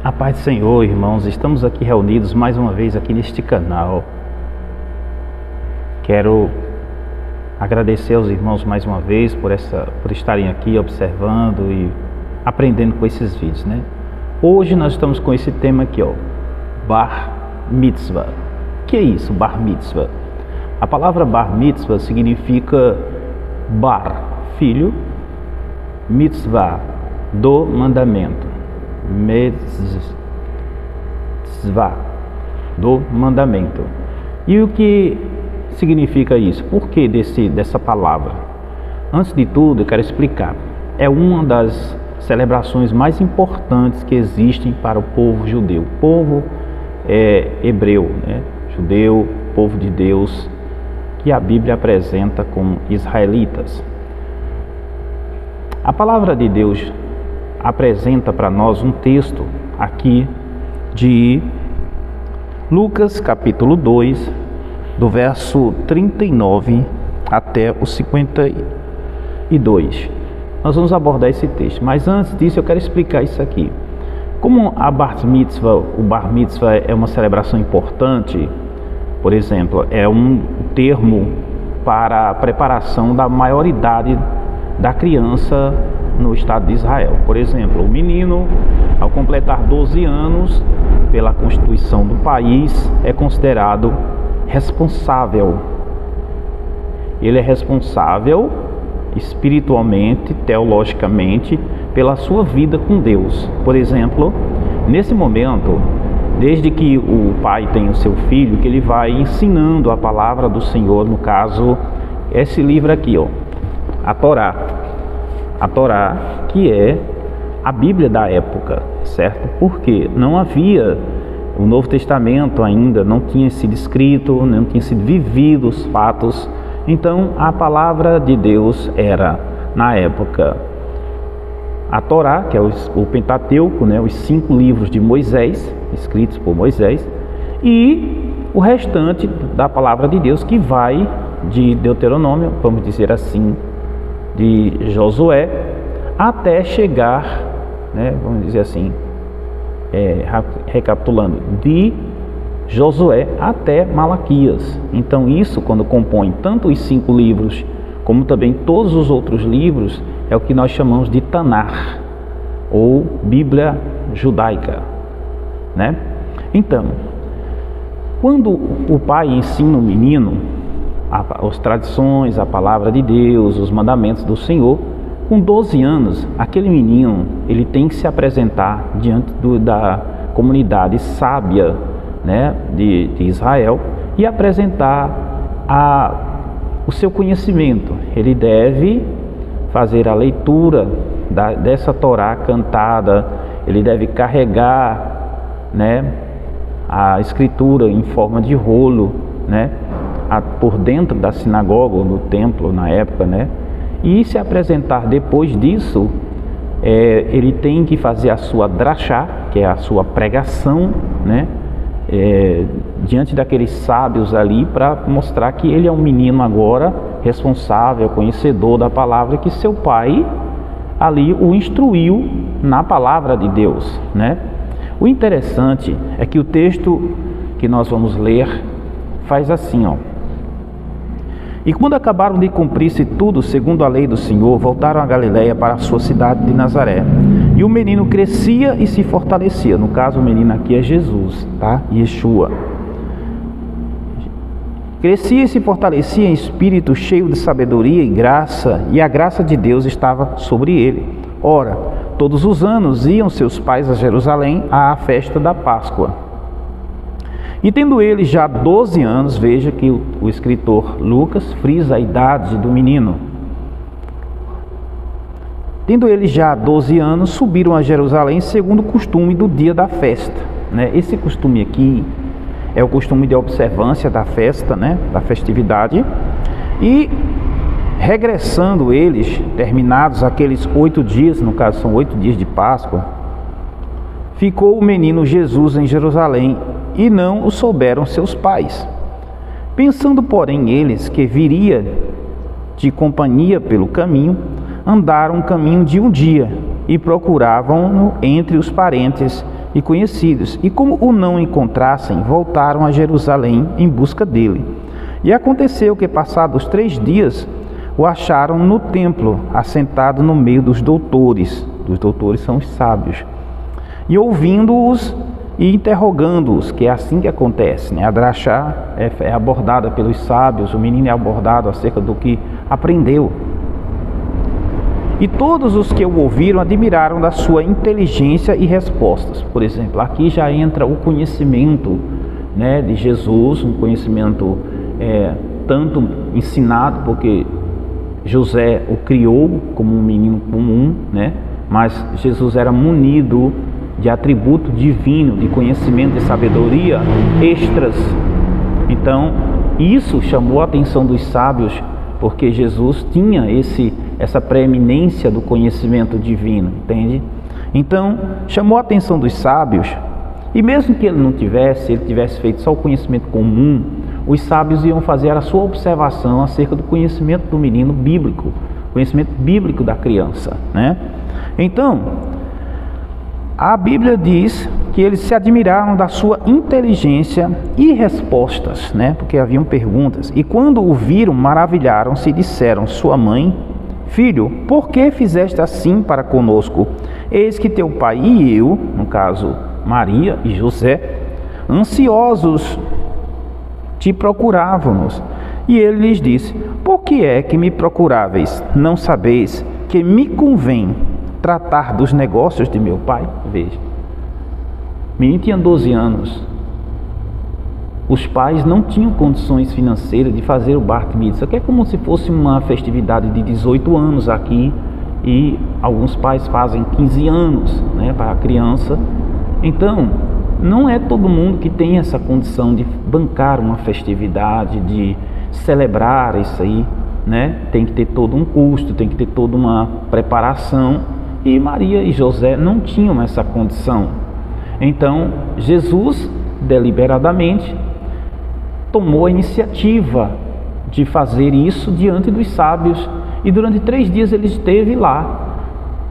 A paz do Senhor, irmãos, estamos aqui reunidos mais uma vez aqui neste canal. Quero agradecer aos irmãos mais uma vez por estarem aqui observando e aprendendo com esses vídeos, né? Hoje nós estamos com esse tema aqui, ó, Bar Mitzvah. O que é isso, Bar Mitzvah? A palavra Bar Mitzvah significa Bar, filho, Mitzvah, do mandamento. Mitzvah, do mandamento. E o que significa isso? Por que dessa palavra? Antes de tudo, eu quero explicar. É uma das celebrações mais importantes que existem para o povo judeu. O povo hebreu, né? Judeu, povo de Deus, que a Bíblia apresenta como israelitas. A palavra de Deus apresenta para nós um texto aqui de Lucas capítulo 2, do verso 39 até o 52. Nós vamos abordar esse texto, mas antes disso eu quero explicar isso aqui. Como o Bar Mitzvah é uma celebração importante, por exemplo, é um termo para a preparação da maioridade da criança no Estado de Israel. Por exemplo, o menino, ao completar 12 anos, pela Constituição do país, é considerado responsável. Ele é responsável espiritualmente, teologicamente, pela sua vida com Deus. Por exemplo, nesse momento, desde que o pai tem o seu filho, que ele vai ensinando a palavra do Senhor, no caso, esse livro aqui, ó, a Torá. A Torá, que é a Bíblia da época, certo? Porque não havia, o Novo Testamento ainda não tinha sido escrito, não tinha sido vivido os fatos. Então, a palavra de Deus era, na época, a Torá, que é o Pentateuco, né? Os 5 livros de Moisés, escritos por Moisés, e o restante da palavra de Deus, que vai de Deuteronômio, vamos dizer assim, de Josué, até chegar, né, vamos dizer assim, recapitulando, de Josué até Malaquias. Então isso, quando compõe tanto os 5 livros, como também todos os outros livros, é o que nós chamamos de Tanar, ou Bíblia Judaica, né? Então, quando o pai ensina o menino as tradições, a palavra de Deus, os mandamentos do Senhor, com 12 anos, aquele menino, ele tem que se apresentar diante da comunidade sábia, né, de Israel, e apresentar o seu conhecimento. Ele deve fazer a leitura dessa Torá cantada, ele deve carregar, né, a escritura em forma de rolo, né, por dentro da sinagoga ou do templo na época, né? E se apresentar depois disso, ele tem que fazer a sua drachá, que é a sua pregação, né? Diante daqueles sábios ali, para mostrar que ele é um menino agora responsável, conhecedor da palavra, que seu pai ali o instruiu na palavra de Deus, né? O interessante é que o texto que nós vamos ler faz assim, ó. E quando acabaram de cumprir-se tudo segundo a lei do Senhor, voltaram a Galiléia para a sua cidade de Nazaré. E o menino crescia e se fortalecia. No caso, o menino aqui é Jesus, tá? Yeshua. Crescia e se fortalecia em espírito, cheio de sabedoria e graça, e a graça de Deus estava sobre ele. Ora, todos os anos iam seus pais a Jerusalém à festa da Páscoa. E tendo ele já 12 anos, veja que o escritor Lucas frisa a idade do menino. Tendo ele já 12 anos, subiram a Jerusalém segundo o costume do dia da festa, né? Esse costume aqui é o costume de observância da festa, né? Da festividade. E regressando eles, terminados aqueles 8 dias, no caso são 8 dias de Páscoa, ficou o menino Jesus em Jerusalém, e não o souberam seus pais. Pensando, porém, eles que viria de companhia pelo caminho, andaram um caminho de um dia e procuravam-no entre os parentes e conhecidos. E como o não encontrassem, voltaram a Jerusalém em busca dele. E aconteceu que, passados 3 dias, o acharam no templo, assentado no meio dos doutores. Os doutores são os sábios. E ouvindo-os e interrogando-os, que é assim que acontece, né? A drachá é abordada pelos sábios, o menino é abordado acerca do que aprendeu. E todos os que o ouviram admiraram da sua inteligência e respostas. Por exemplo, aqui já entra o conhecimento, né, de Jesus, um conhecimento tanto ensinado, porque José o criou como um menino comum, né? Mas Jesus era munido de atributo divino, de conhecimento e sabedoria extras. Então, isso chamou a atenção dos sábios, porque Jesus tinha essa preeminência do conhecimento divino, entende? Então, chamou a atenção dos sábios, e mesmo que ele tivesse feito só o conhecimento comum, os sábios iam fazer a sua observação acerca do conhecimento do menino bíblico, conhecimento bíblico da criança, né? Então, a Bíblia diz que eles se admiraram da sua inteligência e respostas, né? Porque haviam perguntas. E quando o viram, maravilharam-se e disseram: sua mãe, filho, por que fizeste assim para conosco? Eis que teu pai e eu, no caso Maria e José, ansiosos te procurávamos. E ele lhes disse: por que é que me procuráveis? Não sabeis que me convém tratar dos negócios de meu pai? Veja, o menino tinha 12 anos. Os pais não tinham condições financeiras de fazer o Bart Mitzvah, que é como se fosse uma festividade de 18 anos aqui, e alguns pais fazem 15 anos, né, para a criança. Então, não é todo mundo que tem essa condição de bancar uma festividade, de celebrar isso aí, né? Tem que ter todo um custo, tem que ter toda uma preparação, e Maria e José não tinham essa condição. Então, Jesus, deliberadamente, tomou a iniciativa de fazer isso diante dos sábios, e durante 3 dias ele esteve lá,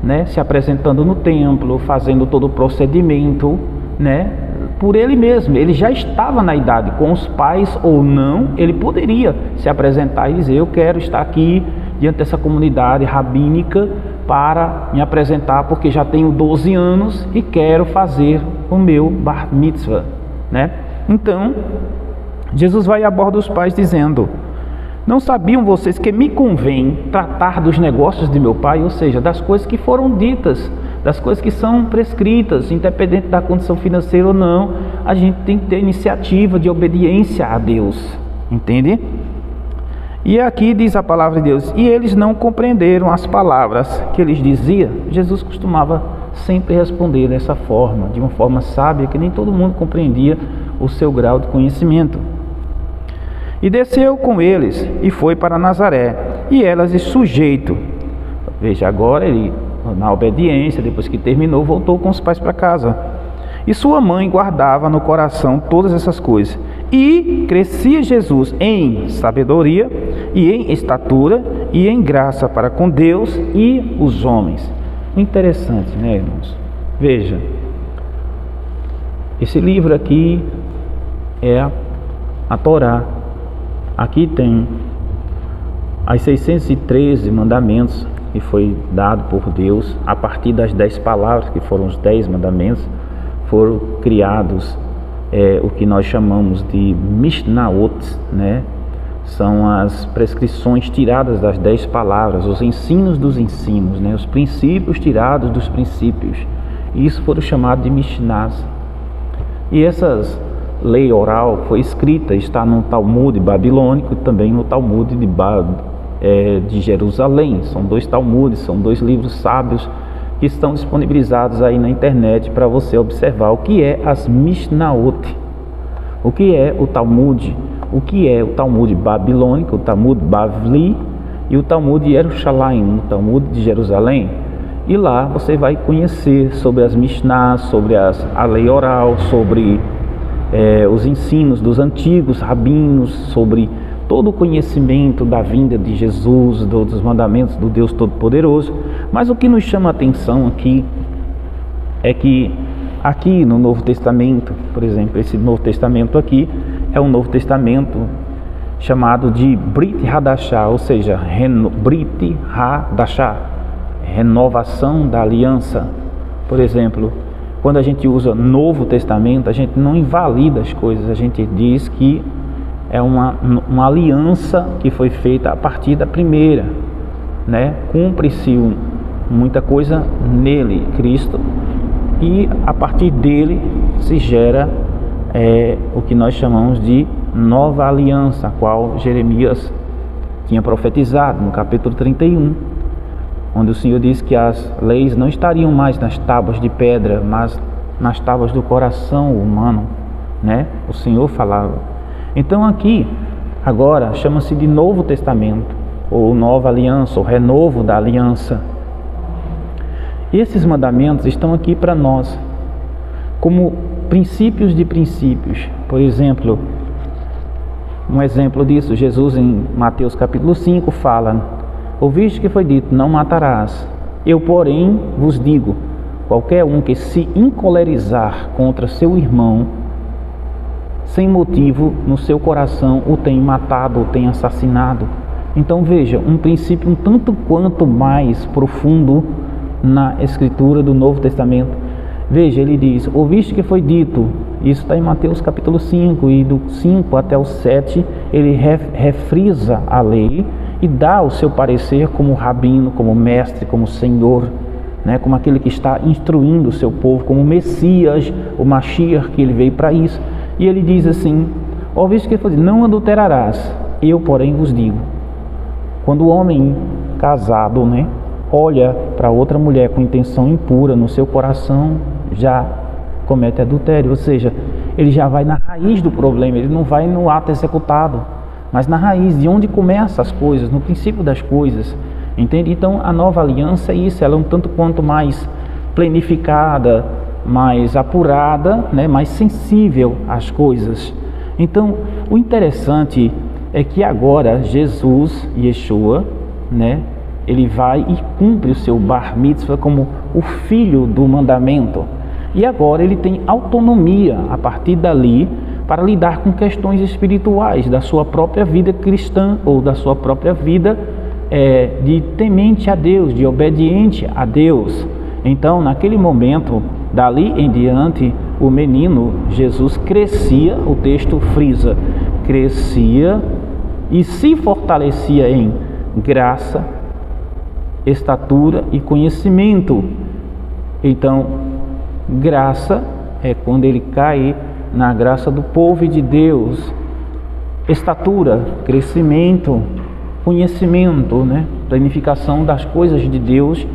né, se apresentando no templo, fazendo todo o procedimento, né, por ele mesmo. Ele já estava na idade, com os pais ou não, ele poderia se apresentar e dizer: eu quero estar aqui diante dessa comunidade rabínica para me apresentar, porque já tenho 12 anos e quero fazer o meu Bar Mitzvah, né? Então, Jesus vai a bordo dos pais dizendo: não sabiam vocês que me convém tratar dos negócios de meu pai? Ou seja, das coisas que foram ditas, das coisas que são prescritas, independente da condição financeira ou não, a gente tem que ter iniciativa de obediência a Deus, entende? E aqui diz a palavra de Deus: e eles não compreenderam as palavras que eles dizia. Jesus costumava sempre responder dessa forma, de uma forma sábia, que nem todo mundo compreendia o seu grau de conhecimento. E desceu com eles e foi para Nazaré, e elas sujeito. Veja, agora ele, na obediência, depois que terminou, voltou com os pais para casa. E sua mãe guardava no coração todas essas coisas. E crescia Jesus em sabedoria e em estatura e em graça para com Deus e os homens. Interessante, né, irmãos? Veja, esse livro aqui é a Torá. Aqui tem as 613 mandamentos que foi dado por Deus. A partir das 10 palavras, que foram os 10 mandamentos, foram criados o que nós chamamos de Mishnahot, né? São as prescrições tiradas das 10 palavras, os ensinos dos ensinos, né? Os princípios tirados dos princípios. Isso foram chamados de Mishnahs. E essas lei oral foi escrita, está no Talmud babilônico e também no Talmud de Jerusalém. São 2 Talmudes, são 2 livros sábios que estão disponibilizados aí na internet para você observar o que é as Mishnahot, o que é o Talmud, o que é o Talmud babilônico, o Talmud Bavli e o Talmud de Jerusalém, o Talmud de Jerusalém. E lá você vai conhecer sobre as Mishnahs, sobre a lei oral, sobre os ensinos dos antigos rabinos, sobre todo o conhecimento da vinda de Jesus, dos mandamentos do Deus Todo-Poderoso. Mas o que nos chama a atenção aqui é que aqui no Novo Testamento, por exemplo, esse Novo Testamento aqui é um Novo Testamento chamado de Brit Hadashah, ou seja, Brit Hadashah, renovação da aliança. Por exemplo, quando a gente usa Novo Testamento, a gente não invalida as coisas, a gente diz que é uma aliança que foi feita a partir da primeira, né? Cumpre-se muita coisa nele, Cristo, e a partir dele se gera o que nós chamamos de nova aliança, a qual Jeremias tinha profetizado no capítulo 31, onde o Senhor diz que as leis não estariam mais nas tábuas de pedra, mas nas tábuas do coração humano, né? O Senhor falava. Então aqui, agora, chama-se de Novo Testamento, ou Nova Aliança, ou Renovo da Aliança. E esses mandamentos estão aqui para nós, como princípios de princípios. Por exemplo, um exemplo disso, Jesus em Mateus capítulo 5 fala: ouviste que foi dito, não matarás. Eu, porém, vos digo, qualquer um que se encolerizar contra seu irmão, sem motivo, no seu coração o tem matado, o tem assassinado. Então veja, um princípio um tanto quanto mais profundo na escritura do Novo Testamento. Veja, ele diz, ouviste que foi dito, isso está em Mateus capítulo 5, e do 5 até o 7, ele refrisa a lei e dá o seu parecer como rabino, como mestre, como senhor, né? Como aquele que está instruindo o seu povo, como Messias, o Mashiach, que ele veio para isso. E ele diz assim, ouviste que foi dito, não adulterarás, eu porém vos digo. Quando o homem casado, né, olha para outra mulher com intenção impura no seu coração, já comete adultério, ou seja, ele já vai na raiz do problema, ele não vai no ato executado, mas na raiz, de onde começam as coisas, no princípio das coisas, entende? Então a nova aliança é isso, ela é um tanto quanto mais planificada, mais apurada, né, mais sensível às coisas. Então o interessante é que agora Jesus, Yeshua, né, ele vai e cumpre o seu bar mitzvah como o filho do mandamento. E agora ele tem autonomia a partir dali para lidar com questões espirituais da sua própria vida cristã ou da sua própria vida de temente a Deus, de obediente a Deus. Então, naquele momento, dali em diante, o menino Jesus crescia, o texto frisa, crescia e se fortalecia em graça, estatura e conhecimento. Então, graça é quando ele cai na graça do povo de Deus. Estatura, crescimento, conhecimento, né? Planificação das coisas de Deus.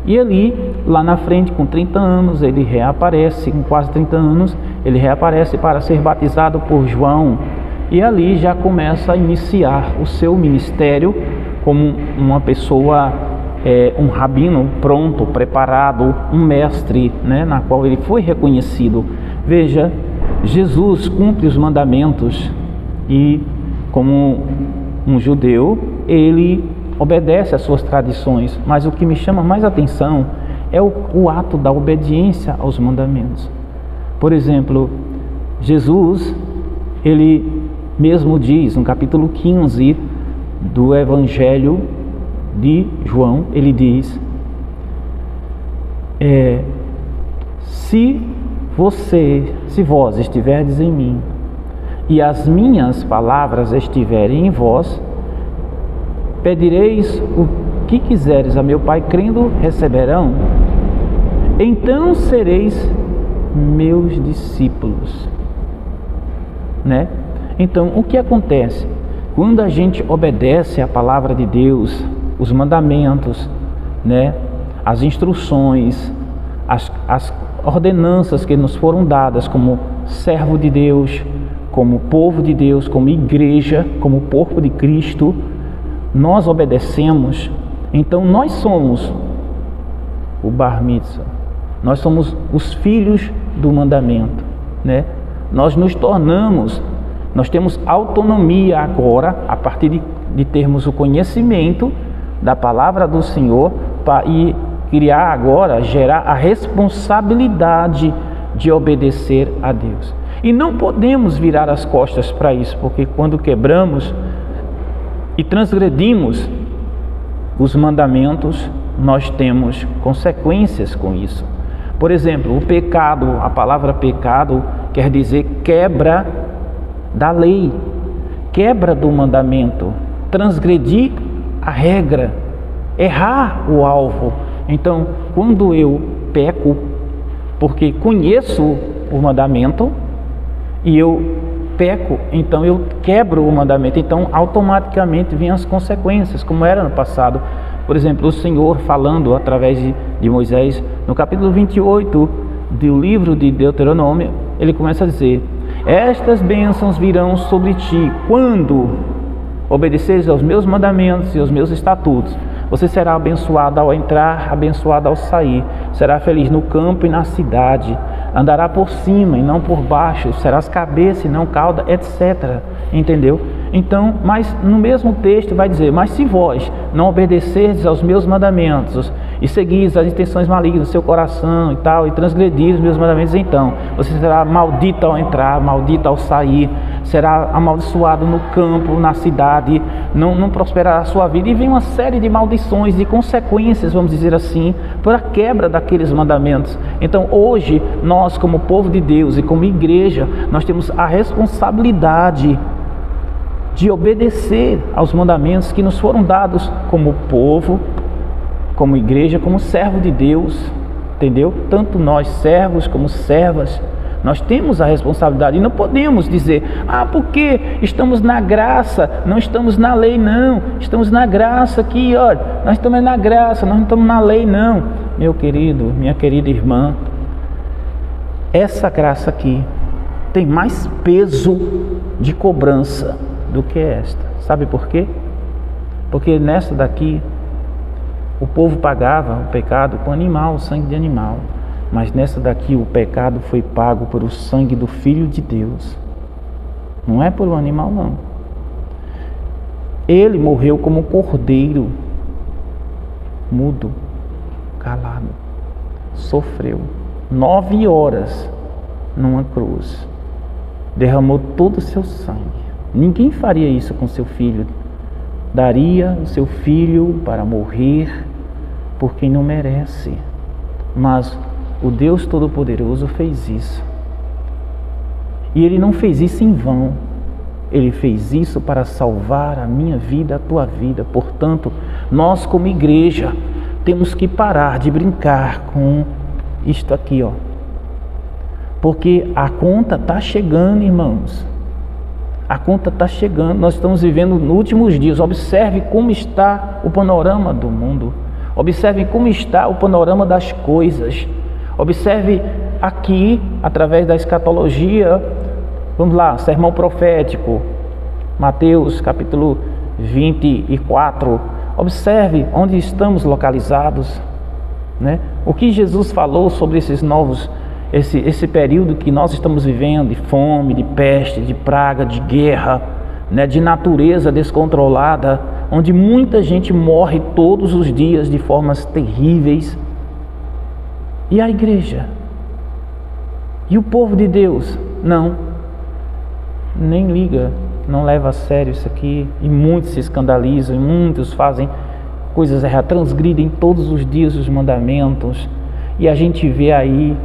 E ali, lá na frente, com 30 anos, ele reaparece, com quase 30 anos, ele reaparece para ser batizado por João. E ali já começa a iniciar o seu ministério como uma pessoa, um rabino pronto, preparado, um mestre, né, na qual ele foi reconhecido. Veja, Jesus cumpre os mandamentos e, como um judeu, ele obedece às suas tradições, mas o que me chama mais atenção é o ato da obediência aos mandamentos. Por exemplo, Jesus, ele mesmo diz no capítulo 15 do Evangelho de João, ele diz, se vós estiverdes em mim e as minhas palavras estiverem em vós, pedireis o que quiseres a meu Pai, crendo receberão, então sereis meus discípulos, né? Então, o que acontece? Quando a gente obedece à palavra de Deus, os mandamentos, né, as instruções, as ordenanças que nos foram dadas como servo de Deus, como povo de Deus, como igreja, como corpo de Cristo, nós obedecemos, então nós somos o bar mitzvah, nós somos os filhos do mandamento, né? Nós nos tornamos, nós temos autonomia agora, a partir de termos o conhecimento da palavra do Senhor, e criar agora, gerar a responsabilidade de obedecer a Deus. E não podemos virar as costas para isso, porque quando quebramos e transgredimos os mandamentos, nós temos consequências com isso. Por exemplo, o pecado, a palavra pecado quer dizer quebra da lei, quebra do mandamento, transgredir a regra, errar o alvo. Então, quando eu peco, porque conheço o mandamento e eu peco, então eu quebro o mandamento, então automaticamente vêm as consequências, como era no passado. Por exemplo, o Senhor falando através de Moisés, no capítulo 28 do livro de Deuteronômio, ele começa a dizer: estas bênçãos virão sobre ti quando obedeceres aos meus mandamentos e aos meus estatutos. Você será abençoado ao entrar, abençoado ao sair. Será feliz no campo e na cidade. Andará por cima e não por baixo. Serás cabeça e não cauda, etc. Entendeu? Então, mas no mesmo texto vai dizer: mas se vós não obedecerdes aos meus mandamentos e seguires as intenções malignas do seu coração e tal, e transgredires os meus mandamentos, então você será maldito ao entrar, maldito ao sair, será amaldiçoado no campo, na cidade, não prosperará a sua vida. E vem uma série de maldições, de consequências, vamos dizer assim, por a quebra daqueles mandamentos. Então hoje, nós como povo de Deus e como igreja, nós temos a responsabilidade de obedecer aos mandamentos que nos foram dados como povo, como igreja, como servo de Deus, entendeu? Tanto nós servos como servas, nós temos a responsabilidade. E não podemos dizer: porque estamos na graça, não estamos na lei. Não, estamos na graça aqui, olha, nós estamos na graça, nós não estamos na lei não. Meu querido, minha querida irmã, essa graça aqui tem mais peso de cobrança do que esta. Sabe por quê? Porque nessa daqui o povo pagava o pecado com animal, sangue de animal. Mas nessa daqui o pecado foi pago por o sangue do Filho de Deus. Não é por um animal, não. Ele morreu como cordeiro, mudo, calado. Sofreu 9 horas numa cruz. Derramou todo o seu sangue. Ninguém faria isso com seu filho. Daria o seu filho para morrer por quem não merece. Mas o Deus Todo-Poderoso fez isso. E Ele não fez isso em vão. Ele fez isso para salvar a minha vida, a tua vida. Portanto, nós como igreja temos que parar de brincar com isto aqui, porque a conta está chegando, irmãos. A conta está chegando. Nós estamos vivendo nos últimos dias. Observe como está o panorama do mundo. Observe como está o panorama das coisas. Observe aqui, através da escatologia, vamos lá, sermão profético, Mateus capítulo 24. Observe onde estamos localizados, né? O que Jesus falou sobre esses novos, esse período que nós estamos vivendo, de fome, de peste, de praga, de guerra, né? De natureza descontrolada, onde muita gente morre todos os dias de formas terríveis. E a igreja? E o povo de Deus? Não, nem liga, não leva a sério isso aqui. E muitos se escandalizam, e muitos fazem coisas erradas, transgridem todos os dias os mandamentos. E a gente vê aí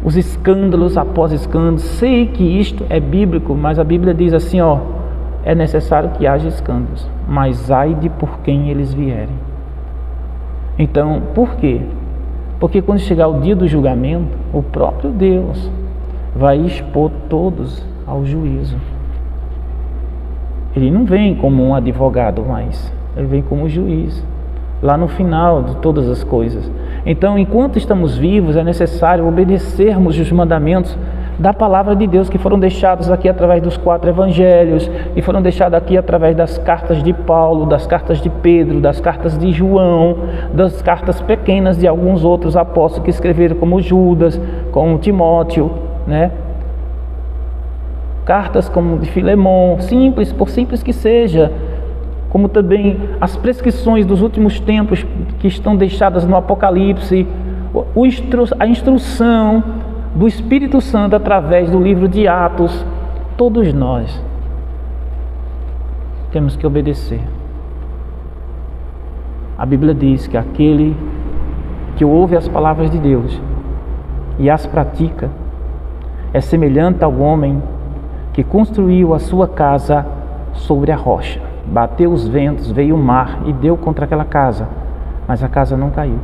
os escândalos após escândalos. Sei que isto é bíblico, mas a Bíblia diz assim, é necessário que haja escândalos, mas ai de por quem eles vierem. Então, por quê? Porque quando chegar o dia do julgamento, o próprio Deus vai expor todos ao juízo. Ele não vem como um advogado mais, ele vem como juiz, lá no final de todas as coisas. Então, enquanto estamos vivos, é necessário obedecermos os mandamentos da palavra de Deus, que foram deixados aqui através dos 4 evangelhos, e foram deixados aqui através das cartas de Paulo, das cartas de Pedro, das cartas de João, das cartas pequenas de alguns outros apóstolos que escreveram, como Judas, como Timóteo, né? Cartas como de Filemon, simples, por simples que seja, como também as prescrições dos últimos tempos que estão deixadas no Apocalipse, a instrução, do Espírito Santo através do livro de Atos, todos nós temos que obedecer. A Bíblia diz que aquele que ouve as palavras de Deus e as pratica é semelhante ao homem que construiu a sua casa sobre a rocha. Bateu os ventos, veio o mar e deu contra aquela casa, mas a casa não caiu.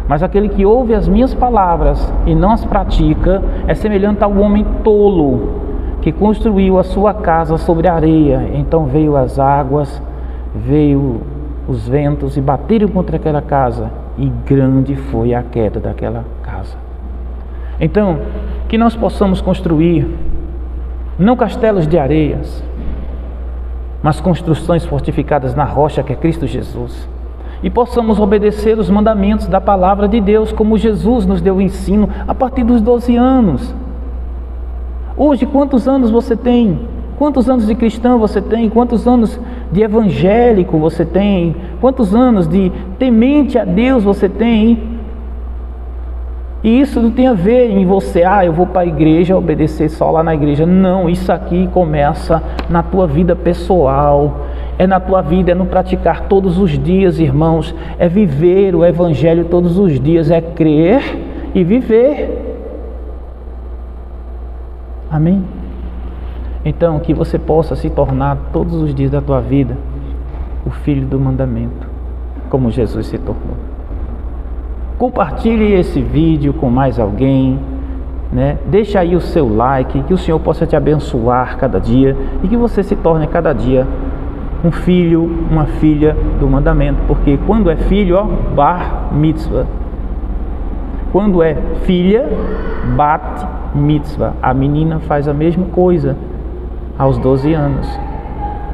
Mas aquele que ouve as minhas palavras e não as pratica é semelhante ao homem tolo que construiu a sua casa sobre a areia. Então veio as águas, veio os ventos e bateram contra aquela casa, e grande foi a queda daquela casa. Então, que nós possamos construir não castelos de areias, mas construções fortificadas na rocha que é Cristo Jesus, e possamos obedecer os mandamentos da palavra de Deus, como Jesus nos deu o ensino a partir dos 12 anos. Hoje, quantos anos você tem? Quantos anos de cristão você tem? Quantos anos de evangélico você tem? Quantos anos de temente a Deus você tem? E isso não tem a ver em você, eu vou para a igreja obedecer só lá na igreja. Não, isso aqui começa na tua vida pessoal, é na tua vida, é no praticar todos os dias, irmãos. É viver o evangelho todos os dias, é crer e viver. Amém? Então, que você possa se tornar todos os dias da tua vida o filho do mandamento, como Jesus se tornou. Compartilhe esse vídeo com mais alguém, né? Deixa aí o seu like, que o Senhor possa te abençoar cada dia e que você se torne cada dia um filho, uma filha do mandamento, porque quando é filho, bar mitzvah. Quando é filha, bat mitzvah. A menina faz a mesma coisa aos 12 anos.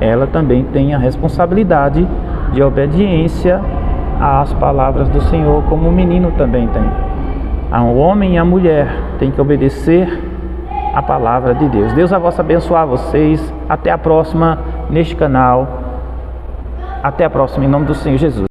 Ela também tem a responsabilidade de obediência às palavras do Senhor, como o menino também tem. O homem e a mulher têm que obedecer a palavra de Deus. Deus vai abençoar vocês. Até a próxima neste canal. Até a próxima, em nome do Senhor Jesus.